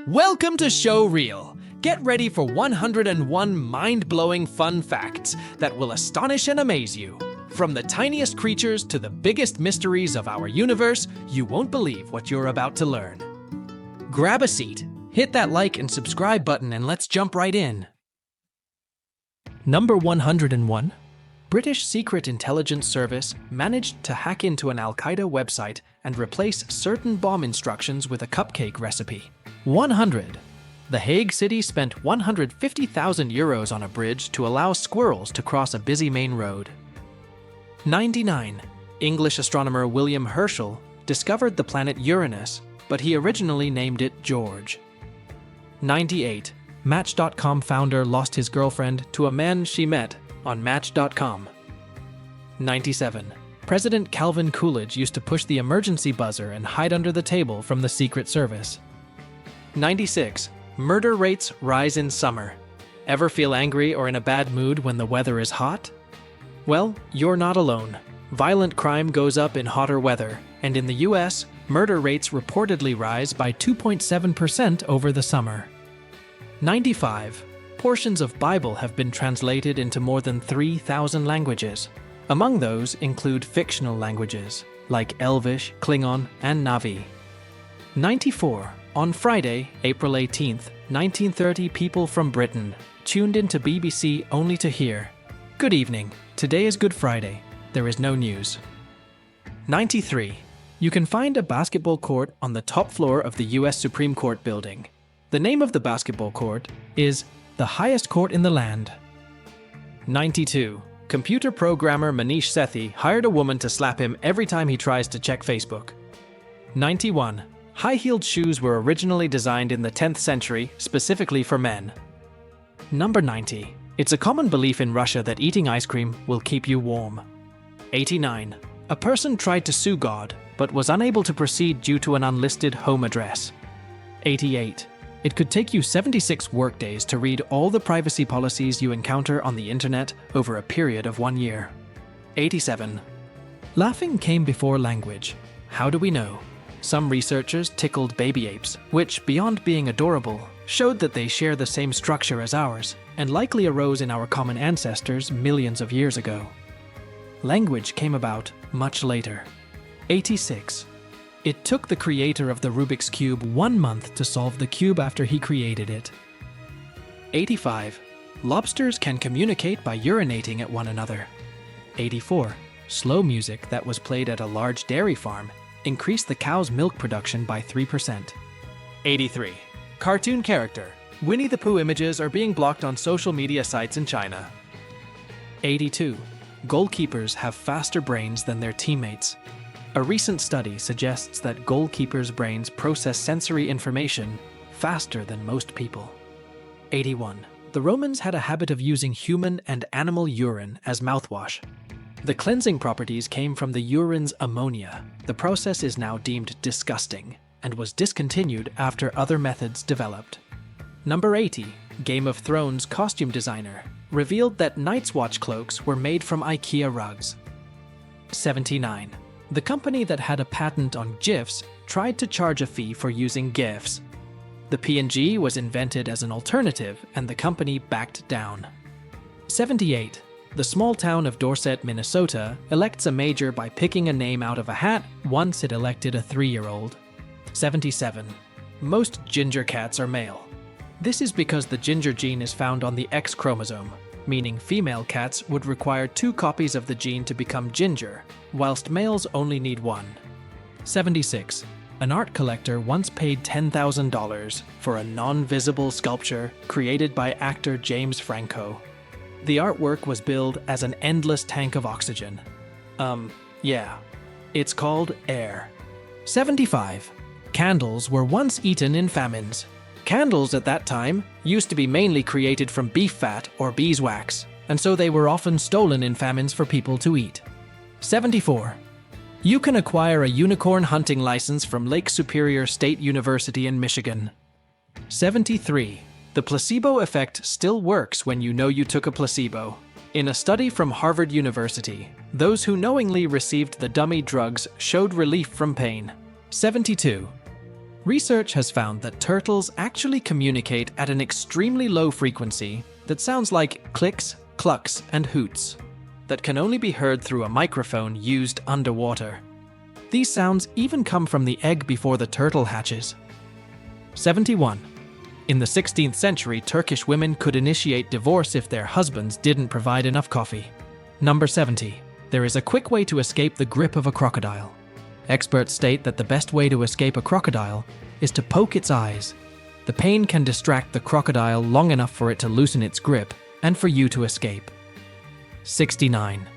Welcome to Show Reel. Get ready for 101 mind-blowing fun facts that will astonish and amaze you. From the tiniest creatures to the biggest mysteries of our universe, you won't believe what you're about to learn. Grab a seat, hit that like and subscribe button, and let's jump right in. Number 101. British Secret Intelligence Service managed to hack into an Al-Qaeda website and replace certain bomb instructions with a cupcake recipe. 100. The Hague city spent 150,000 euros on a bridge to allow squirrels to cross a busy main road. 99. English astronomer William Herschel discovered the planet Uranus, but he originally named it George. 98. Match.com founder lost his girlfriend to a man she met on Match.com. 97. President Calvin Coolidge used to push the emergency buzzer and hide under the table from the Secret Service. 96. Murder rates rise in summer. Ever feel angry or in a bad mood when the weather is hot? Well, you're not alone. Violent crime goes up in hotter weather, and in the US, murder rates reportedly rise by 2.7% over the summer. 95. Portions of Bible have been translated into more than 3,000 languages. Among those include fictional languages like Elvish, Klingon, and Na'vi. 94. On Friday, April 18th, 1930, people from Britain tuned into BBC only to hear, "Good evening, today is Good Friday, there is no news." 93. You can find a basketball court on the top floor of the US Supreme Court building. The name of the basketball court is the highest court in the land. 92. Computer programmer Manish Sethi hired a woman to slap him every time he tries to check Facebook. 91. High-heeled shoes were originally designed in the 10th century specifically for men. Number 90. It's a common belief in Russia that eating ice cream will keep you warm. 89. A person tried to sue God, but was unable to proceed due to an unlisted home address. 88. It could take you 76 workdays to read all the privacy policies you encounter on the internet over a period of 1 year. 87. Laughing came before language. How do we know? Some researchers tickled baby apes, which, beyond being adorable, showed that they share the same structure as ours, and likely arose in our common ancestors millions of years ago. Language came about much later. 86. It took the creator of the Rubik's Cube 1 month to solve the cube after he created it. 85. Lobsters can communicate by urinating at one another. 84. Slow music that was played at a large dairy farm increased the cow's milk production by 3%. 83. Cartoon character. Winnie the Pooh images are being blocked on social media sites in China. 82. Goalkeepers have faster brains than their teammates. A recent study suggests that goalkeepers' brains process sensory information faster than most people. 81. The Romans had a habit of using human and animal urine as mouthwash. The cleansing properties came from the urine's ammonia. The process is now deemed disgusting and was discontinued after other methods developed. Number 80. Game of Thrones costume designer revealed that Night's Watch cloaks were made from IKEA rugs. 79. The company that had a patent on GIFs tried to charge a fee for using GIFs. The PNG was invented as an alternative, and the company backed down. 78. The small town of Dorset, Minnesota, elects a mayor by picking a name out of a hat once it elected a 3-year-old. 77. Most ginger cats are male. This is because the ginger gene is found on the X chromosome, meaning female cats would require 2 copies of the gene to become ginger, whilst males only need 1. 76. An art collector once paid $10,000 for a non-visible sculpture created by actor James Franco. The artwork was billed as an endless tank of oxygen. Yeah. It's called air. 75. Candles were once eaten in famines. Candles at that time used to be mainly created from beef fat or beeswax, and so they were often stolen in famines for people to eat. 74. You can acquire a unicorn hunting license from Lake Superior State University in Michigan. 73. The placebo effect still works when you know you took a placebo. In a study from Harvard University, those who knowingly received the dummy drugs showed relief from pain. 72. Research has found that turtles actually communicate at an extremely low frequency that sounds like clicks, clucks, and hoots, that can only be heard through a microphone used underwater. These sounds even come from the egg before the turtle hatches. 71. In the 16th century, Turkish women could initiate divorce if their husbands didn't provide enough coffee. Number 70. There is a quick way to escape the grip of a crocodile. Experts state that the best way to escape a crocodile is to poke its eyes. The pain can distract the crocodile long enough for it to loosen its grip and for you to escape. 69.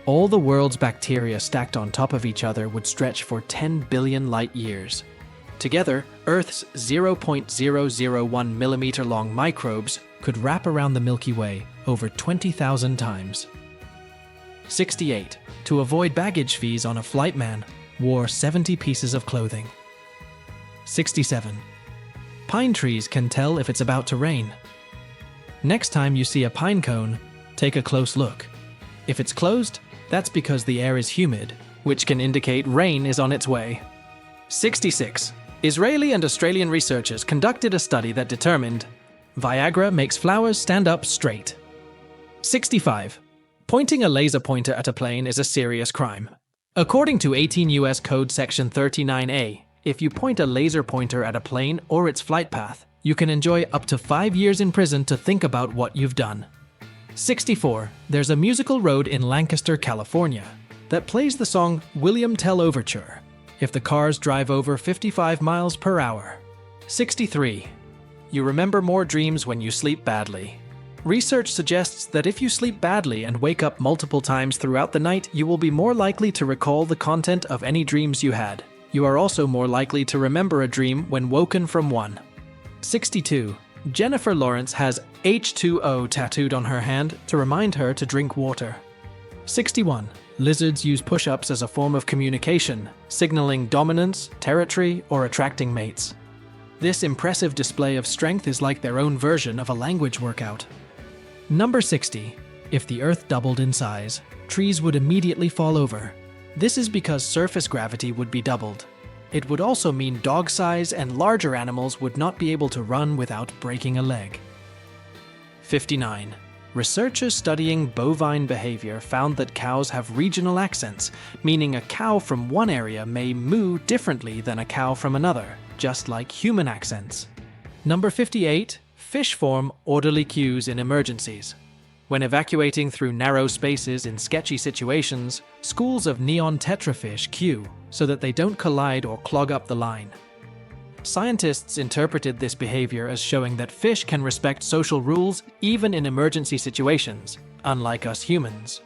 All the world's bacteria stacked on top of each other would stretch for 10 billion light years. Together, Earth's 0.001 millimeter long microbes could wrap around the Milky Way over 20,000 times. 68. To avoid baggage fees on a flight, man wore 70 pieces of clothing. 67. Pine trees can tell if it's about to rain. Next time you see a pine cone, take a close look. If it's closed, that's because the air is humid, which can indicate rain is on its way. 66. Israeli and Australian researchers conducted a study that determined Viagra makes flowers stand up straight. 65. Pointing a laser pointer at a plane is a serious crime. According to 18 U.S. Code Section 39A, if you point a laser pointer at a plane or its flight path, you can enjoy up to 5 years in prison to think about what you've done. 64. There's a musical road in Lancaster, California, that plays the song William Tell Overture if the cars drive over 55 miles per hour. 63. You remember more dreams when you sleep badly. Research suggests that if you sleep badly and wake up multiple times throughout the night, you will be more likely to recall the content of any dreams you had. You are also more likely to remember a dream when woken from one. 62. Jennifer Lawrence has H2O tattooed on her hand to remind her to drink water. 61. Lizards use push-ups as a form of communication, signaling dominance, territory, or attracting mates. This impressive display of strength is like their own version of a language workout. Number 60. If the Earth doubled in size, trees would immediately fall over. This is because surface gravity would be doubled. It would also mean dog size and larger animals would not be able to run without breaking a leg. 59. Researchers studying bovine behavior found that cows have regional accents, meaning a cow from one area may moo differently than a cow from another, just like human accents. Number 58. Fish form orderly queues in emergencies. When evacuating through narrow spaces in sketchy situations, schools of neon tetrafish queue so that they don't collide or clog up the line. Scientists interpreted this behavior as showing that fish can respect social rules even in emergency situations, unlike us humans.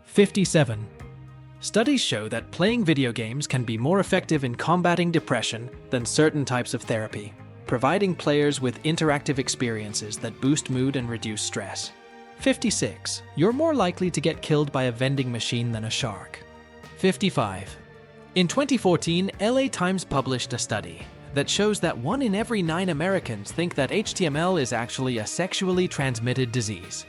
57. Studies show that playing video games can be more effective in combating depression than certain types of therapy, providing players with interactive experiences that boost mood and reduce stress. 56. You're more likely to get killed by a vending machine than a shark. 55. In 2014, LA Times published a study that shows that 1 in every 9 Americans think that HTML is actually a sexually transmitted disease.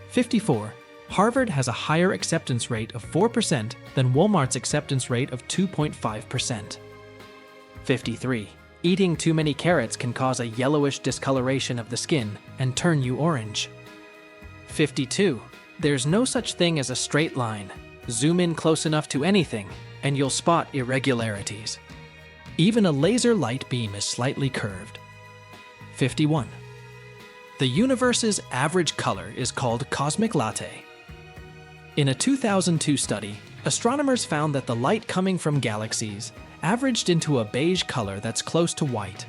54. Harvard has a higher acceptance rate of 4% than Walmart's acceptance rate of 2.5%. 53. Eating too many carrots can cause a yellowish discoloration of the skin and turn you orange. 52. There's no such thing as a straight line. Zoom in close enough to anything, and you'll spot irregularities. Even a laser light beam is slightly curved. 51. The universe's average color is called cosmic latte. In a 2002 study, astronomers found that the light coming from galaxies averaged into a beige color that's close to white.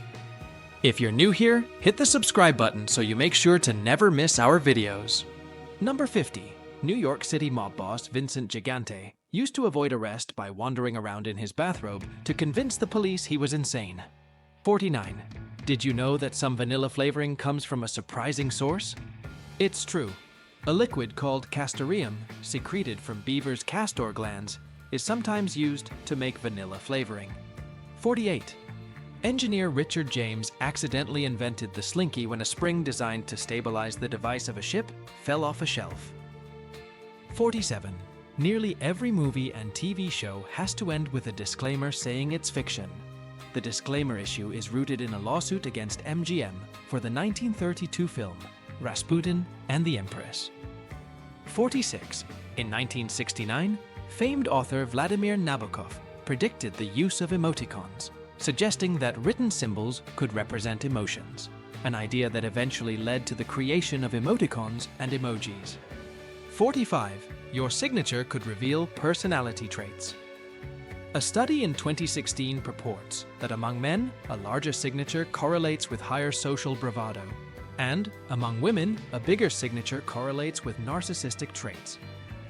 If you're new here, hit the subscribe button so you make sure to never miss our videos. Number 50. New York City mob boss Vincent Gigante used to avoid arrest by wandering around in his bathrobe to convince the police he was insane. 49. Did you know that some vanilla flavoring comes from a surprising source? It's true. A liquid called castoreum, secreted from beavers' castor glands, is sometimes used to make vanilla flavoring. 48. Engineer Richard James accidentally invented the slinky when a spring designed to stabilize the device of a ship fell off a shelf. 47. Nearly every movie and TV show has to end with a disclaimer saying it's fiction. The disclaimer issue is rooted in a lawsuit against MGM for the 1932 film Rasputin and the Empress. 46. In 1969, famed author Vladimir Nabokov predicted the use of emoticons, suggesting that written symbols could represent emotions, an idea that eventually led to the creation of emoticons and emojis. 45. Your signature could reveal personality traits. A study in 2016 purports that among men, a larger signature correlates with higher social bravado, and among women, a bigger signature correlates with narcissistic traits.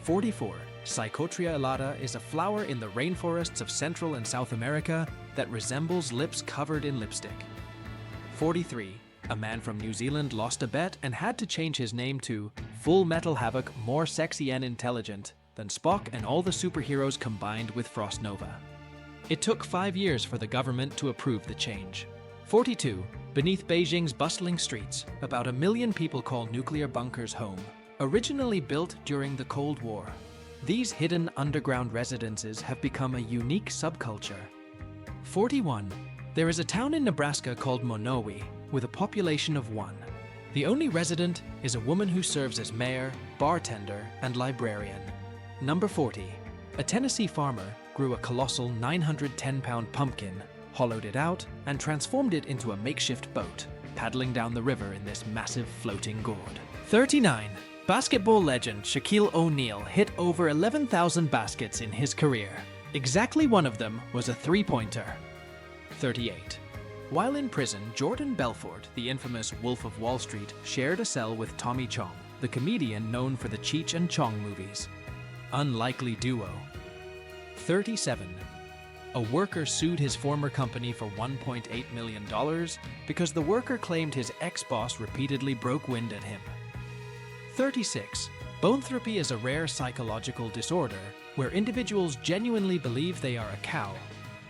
44. Psychotria elata is a flower in the rainforests of Central and South America that resembles lips covered in lipstick. 43. A man from New Zealand lost a bet and had to change his name to Full Metal Havoc, more sexy and intelligent than Spock and all the superheroes combined with Frost Nova. It took 5 years for the government to approve the change. 42. Beneath Beijing's bustling streets, about 1 million people call nuclear bunkers home, originally built during the Cold War. These hidden underground residences have become a unique subculture. 41. There is a town in Nebraska called Monowi, with a population of 1. The only resident is a woman who serves as mayor, bartender, and librarian. Number 40. A Tennessee farmer grew a colossal 910-pound pumpkin, hollowed it out, and transformed it into a makeshift boat, paddling down the river in this massive floating gourd. 39. Basketball legend Shaquille O'Neal hit over 11,000 baskets in his career. Exactly one of them was a three-pointer. 38. While in prison, Jordan Belfort, the infamous Wolf of Wall Street, shared a cell with Tommy Chong, the comedian known for the Cheech and Chong movies. Unlikely duo. 37. A worker sued his former company for $1.8 million because the worker claimed his ex-boss repeatedly broke wind at him. 36. Boanthropy is a rare psychological disorder where individuals genuinely believe they are a cow.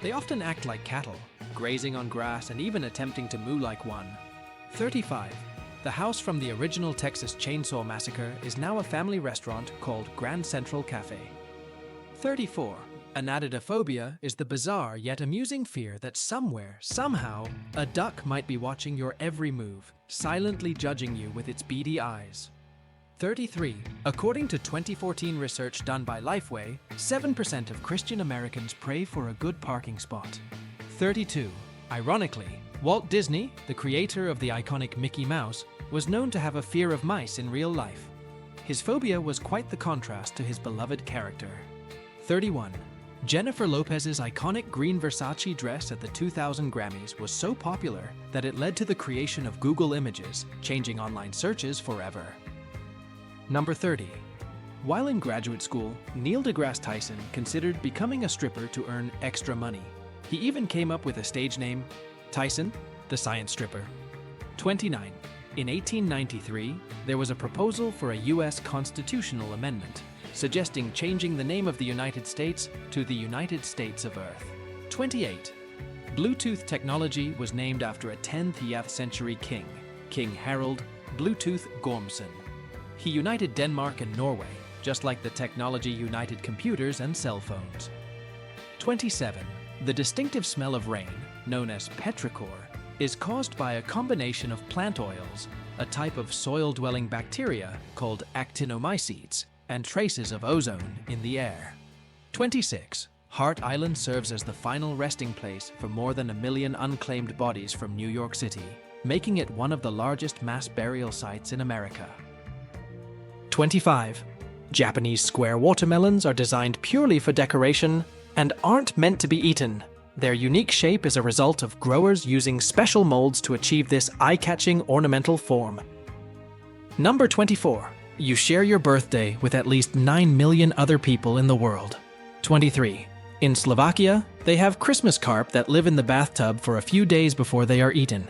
They often act like cattle, grazing on grass and even attempting to moo like one. 35. The house from the original Texas Chainsaw Massacre is now a family restaurant called Grand Central Cafe. 34. Anatidophobia is the bizarre yet amusing fear that somewhere, somehow, a duck might be watching your every move, silently judging you with its beady eyes. 33. According to 2014 research done by Lifeway, 7% of Christian Americans pray for a good parking spot. 32. Ironically, Walt Disney, the creator of the iconic Mickey Mouse, was known to have a fear of mice in real life. His phobia was quite the contrast to his beloved character. 31. Jennifer Lopez's iconic green Versace dress at the 2000 Grammys was so popular that it led to the creation of Google Images, changing online searches forever. Number 30. While in graduate school, Neil deGrasse Tyson considered becoming a stripper to earn extra money. He even came up with a stage name, Tyson, the Science Stripper. 29. In 1893, there was a proposal for a U.S. constitutional amendment, suggesting changing the name of the United States to the United States of Earth. 28. Bluetooth technology was named after a 10th century king, King Harald Bluetooth Gormson. He united Denmark and Norway, just like the technology united computers and cell phones. 27. The distinctive smell of rain, known as petrichor, is caused by a combination of plant oils, a type of soil-dwelling bacteria called actinomycetes, and traces of ozone in the air. 26. Hart Island serves as the final resting place for more than 1 million unclaimed bodies from New York City, making it one of the largest mass burial sites in America. 25. Japanese square watermelons are designed purely for decoration and aren't meant to be eaten. Their unique shape is a result of growers using special molds to achieve this eye-catching ornamental form. Number 24. You share your birthday with at least 9 million other people in the world. 23. In Slovakia, they have Christmas carp that live in the bathtub for a few days before they are eaten.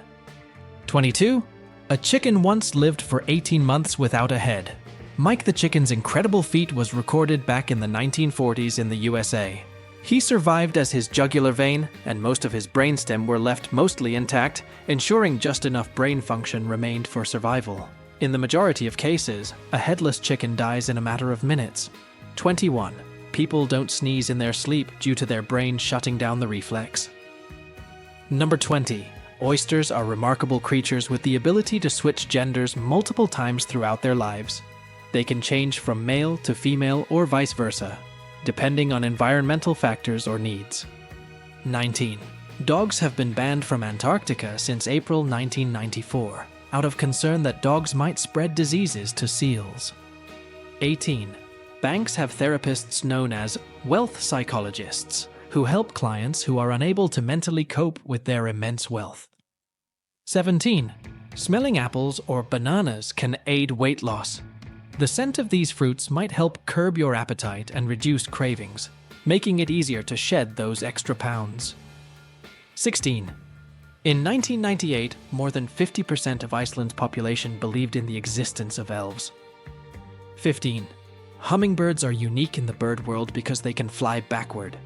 22. A chicken once lived for 18 months without a head. Mike the chicken's incredible feat was recorded back in the 1940s in the USA. He survived as his jugular vein and most of his brainstem were left mostly intact, ensuring just enough brain function remained for survival. In the majority of cases, a headless chicken dies in a matter of minutes. 21. People don't sneeze in their sleep due to their brain shutting down the reflex. Number 20. Oysters are remarkable creatures with the ability to switch genders multiple times throughout their lives. They can change from male to female or vice versa, depending on environmental factors or needs. 19. Dogs have been banned from Antarctica since April 1994, out of concern that dogs might spread diseases to seals. 18. Banks have therapists known as wealth psychologists, who help clients who are unable to mentally cope with their immense wealth. 17. Smelling apples or bananas can aid weight loss. The scent of these fruits might help curb your appetite and reduce cravings, making it easier to shed those extra pounds. 16. In 1998, more than 50% of Iceland's population believed in the existence of elves. 15. Hummingbirds are unique in the bird world because they can fly backward.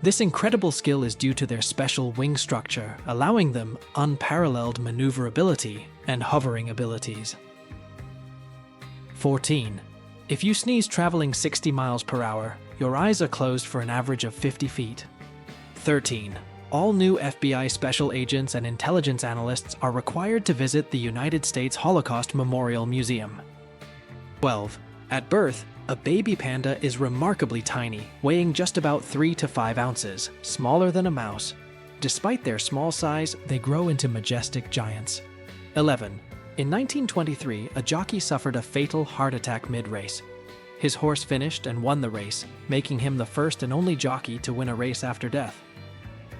This incredible skill is due to their special wing structure, allowing them unparalleled maneuverability and hovering abilities. 14. If you sneeze traveling 60 miles per hour, your eyes are closed for an average of 50 feet. 13. All new FBI special agents and intelligence analysts are required to visit the United States Holocaust Memorial Museum. 12. At birth, a baby panda is remarkably tiny, weighing just about 3 to 5 ounces, smaller than a mouse. Despite their small size, they grow into majestic giants. 11. In 1923, a jockey suffered a fatal heart attack mid-race. His horse finished and won the race, making him the first and only jockey to win a race after death.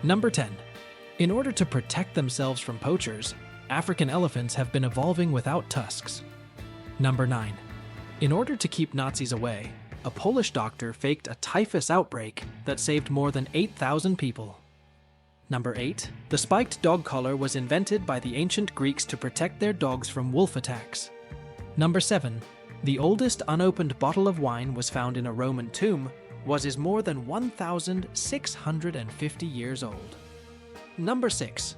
Number 10. In order to protect themselves from poachers, African elephants have been evolving without tusks. Number 9. In order to keep Nazis away, a Polish doctor faked a typhus outbreak that saved more than 8,000 people. Number 8. The spiked dog collar was invented by the ancient Greeks to protect their dogs from wolf attacks. Number 7. The oldest unopened bottle of wine was found in a Roman tomb, is more than 1,650 years old. Number 6.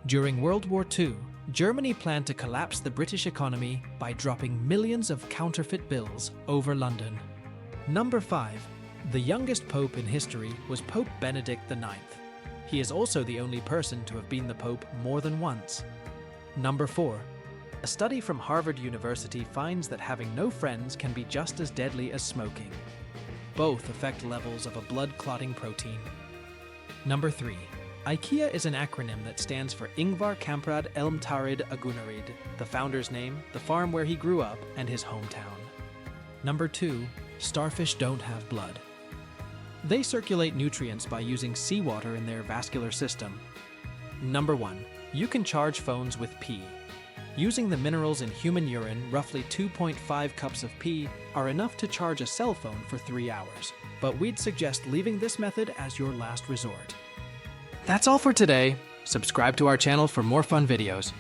During World War II, Germany planned to collapse the British economy by dropping millions of counterfeit bills over London. Number 5. The youngest pope in history was Pope Benedict IX. He is also the only person to have been the pope more than once. Number 4. A study from Harvard University finds that having no friends can be just as deadly as smoking. Both affect levels of a blood-clotting protein. Number 3. IKEA is an acronym that stands for Ingvar Kamprad Elmtarid Agunarid, the founder's name, the farm where he grew up, and his hometown. Number 2. Starfish don't have blood. They circulate nutrients by using seawater in their vascular system. Number 1. You can charge phones with pee. Using the minerals in human urine, roughly 2.5 cups of pee are enough to charge a cell phone for 3 hours, but we'd suggest leaving this method as your last resort. That's all for today. Subscribe to our channel for more fun videos.